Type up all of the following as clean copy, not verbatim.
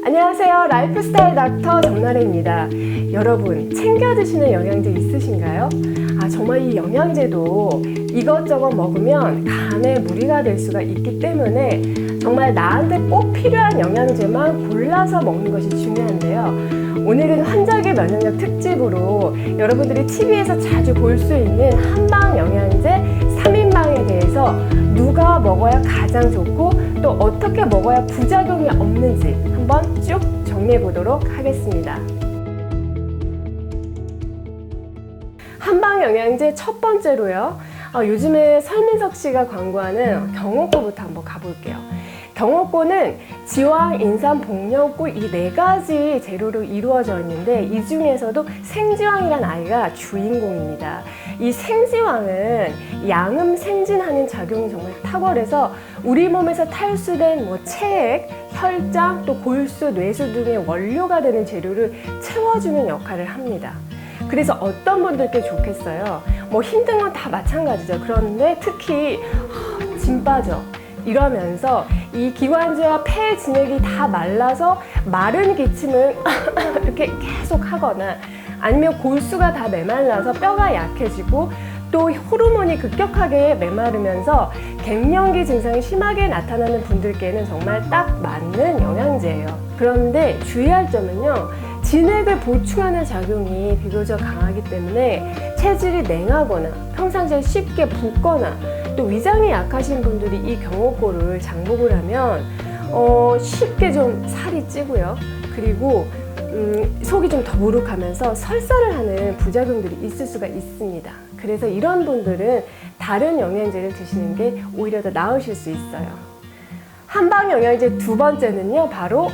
안녕하세요. 라이프스타일 닥터 정나래입니다. 여러분, 챙겨 드시는 영양제 있으신가요? 정말 이 영양제도 이것저것 먹으면 간에 무리가 될 수가 있기 때문에 정말 나한테 꼭 필요한 영양제만 골라서 먹는 것이 중요한데요. 오늘은 환절기 면역력 특집으로 여러분들이 TV에서 자주 볼 수 있는 한방 영양제 3인방에 대해서 누가 먹어야 가장 좋고 또 어떻게 먹어야 부작용이 없는지 한번 쭉 정리해 보도록 하겠습니다. 한방 영양제 첫 번째로요. 요즘에 설민석 씨가 광고하는 경옥고부터 한번 가볼게요. 경옥고는 지황, 인삼, 복령고 이 4가지 재료로 이루어져 있는데 이 중에서도 생지황이라는 아이가 주인공입니다. 이 생지황은 양음 생진하는 작용이 정말 탁월해서 우리 몸에서 탈수된 체액, 혈장, 또 골수, 뇌수 등의 원료가 되는 재료를 채워주는 역할을 합니다. 그래서 어떤 분들께 좋겠어요? 힘든 건 다 마찬가지죠. 그런데 특히 진 빠져 이러면서 이 기관지와 폐 진액이 다 말라서 마른 기침을 이렇게 계속 하거나 아니면 골수가 다 메말라서 뼈가 약해지고 또 호르몬이 급격하게 메마르면서 갱년기 증상이 심하게 나타나는 분들께는 정말 딱 맞는 영양제예요. 그런데 주의할 점은요. 진액을 보충하는 작용이 비교적 강하기 때문에 체질이 냉하거나 평상시에 쉽게 붓거나 또 위장이 약하신 분들이 이 경옥고를 장복을 하면 쉽게 좀 살이 찌고요. 그리고 속이 좀 더부룩하면서 설사를 하는 부작용들이 있을 수가 있습니다. 그래서 이런 분들은 다른 영양제를 드시는 게 오히려 더 나으실 수 있어요. 한방 영양제 두 번째는요, 바로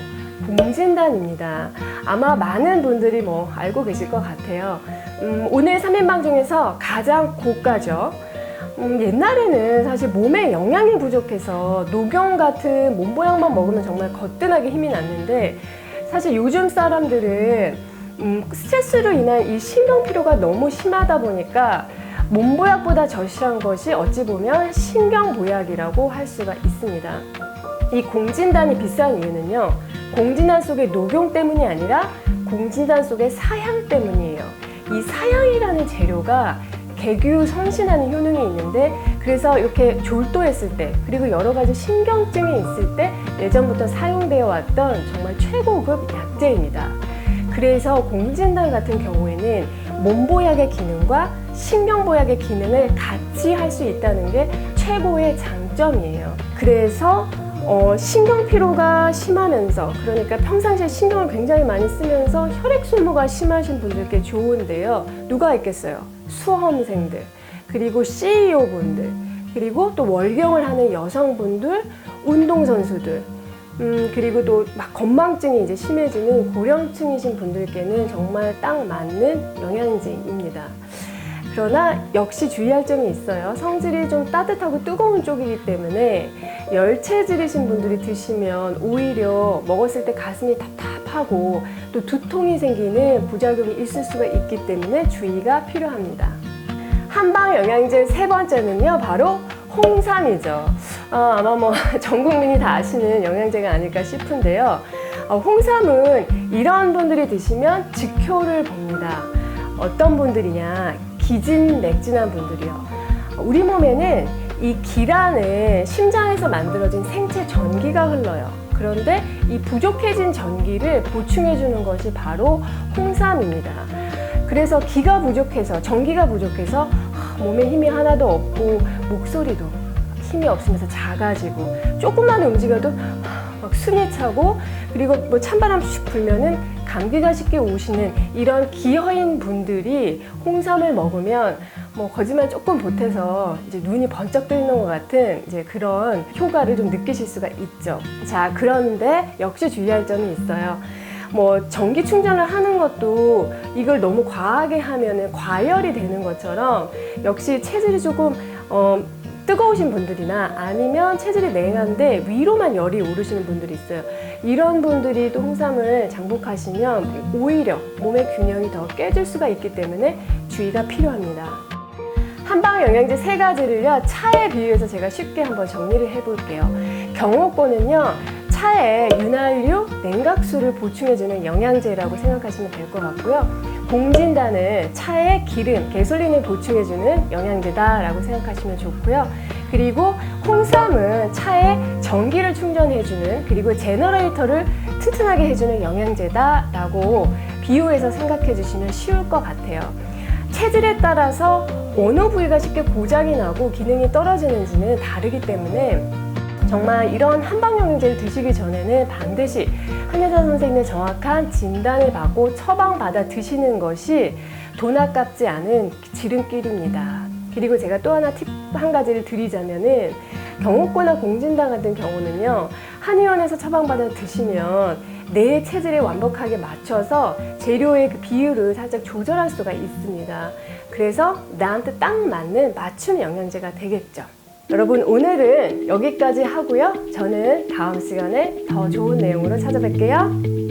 공진단입니다. 아마 많은 분들이 알고 계실 것 같아요. 오늘 3인방 중에서 가장 고가죠. 옛날에는 사실 몸에 영양이 부족해서 녹용 같은 몸보약만 먹으면 정말 거뜬하게 힘이 났는데 사실 요즘 사람들은 스트레스로 인한 이 신경피로가 너무 심하다 보니까 몸보약보다 절실한 것이 어찌 보면 신경보약이라고 할 수가 있습니다. 이 공진단이 비싼 이유는요, 공진단 속의 녹용 때문이 아니라 공진단 속의 사향 때문이에요. 이 사향이라는 재료가 개규 성신하는 효능이 있는데 그래서 이렇게 졸도했을 때 그리고 여러 가지 신경증이 있을 때 예전부터 사용되어 왔던 정말 최고급 약재입니다. 그래서 공진단 같은 경우에는 몸보약의 기능과 신경보약의 기능을 같이 할 수 있다는 게 최고의 장점이에요. 그래서 신경피로가 심하면서 그러니까 평상시에 신경을 굉장히 많이 쓰면서 혈액순모가 심하신 분들께 좋은데요. 누가 있겠어요? 수험생들, 그리고 CEO분들, 그리고 또 월경을 하는 여성분들, 운동선수들, 그리고 또 건망증이 이제 심해지는 고령층이신 분들께는 정말 딱 맞는 영양제입니다. 그러나 역시 주의할 점이 있어요. 성질이 좀 따뜻하고 뜨거운 쪽이기 때문에 열체질이신 분들이 드시면 오히려 먹었을 때 가슴이 답답하고 또 두통이 생기는 부작용이 있을 수가 있기 때문에 주의가 필요합니다. 한방 영양제 세 번째는요, 바로 홍삼이죠. 아마 전 국민이 다 아시는 영양제가 아닐까 싶은데요. 홍삼은 이런 분들이 드시면 즉효를 봅니다. 어떤 분들이냐? 기진맥진한 분들이요. 우리 몸에는 이 기란은 심장에서 만들어진 생체 전기가 흘러요. 그런데 이 부족해진 전기를 보충해 주는 것이 바로 홍삼입니다. 그래서 기가 부족해서 전기가 부족해서 몸에 힘이 하나도 없고 목소리도 힘이 없으면서 작아지고 조금만 움직여도 막 숨이 차고 그리고 찬바람 슉 불면은 감기가 쉽게 오시는 이런 기허인 분들이 홍삼을 먹으면 거짓말 조금 보태서 이제 눈이 번쩍 뜨는 것 같은 이제 그런 효과를 좀 느끼실 수가 있죠. 자, 그런데 역시 주의할 점이 있어요. 전기 충전을 하는 것도 이걸 너무 과하게 하면은 과열이 되는 것처럼 역시 체질이 조금 뜨거우신 분들이나 아니면 체질이 냉한데 위로만 열이 오르시는 분들이 있어요. 이런 분들이 또 홍삼을 장복하시면 오히려 몸의 균형이 더 깨질 수가 있기 때문에 주의가 필요합니다. 한방 영양제 3가지를요 차에 비유해서 제가 쉽게 한번 정리를 해볼게요. 경옥고는요 차에 윤활유, 냉각수를 보충해주는 영양제라고 생각하시면 될 것 같고요. 공진단은 차에 기름, 가솔린을 보충해주는 영양제다라고 생각하시면 좋고요. 그리고 홍삼은 차에 전기를 충전해주는, 그리고 제너레이터를 튼튼하게 해주는 영양제다라고 비유해서 생각해 주시면 쉬울 것 같아요. 체질에 따라서 어느 부위가 쉽게 고장이 나고 기능이 떨어지는지는 다르기 때문에 정말 이런 한방 영양제를 드시기 전에는 반드시 한의사 선생님의 정확한 진단을 받고 처방받아 드시는 것이 돈 아깝지 않은 지름길입니다. 그리고 제가 또 하나 팁 한 가지를 드리자면은 경옥고나 공진단 같은 경우는요, 한의원에서 처방받아 드시면 내 체질에 완벽하게 맞춰서 재료의 그 비율을 살짝 조절할 수가 있습니다. 그래서 나한테 딱 맞는 맞춤 영양제가 되겠죠. 여러분, 오늘은 여기까지 하고요. 저는 다음 시간에 더 좋은 내용으로 찾아뵐게요.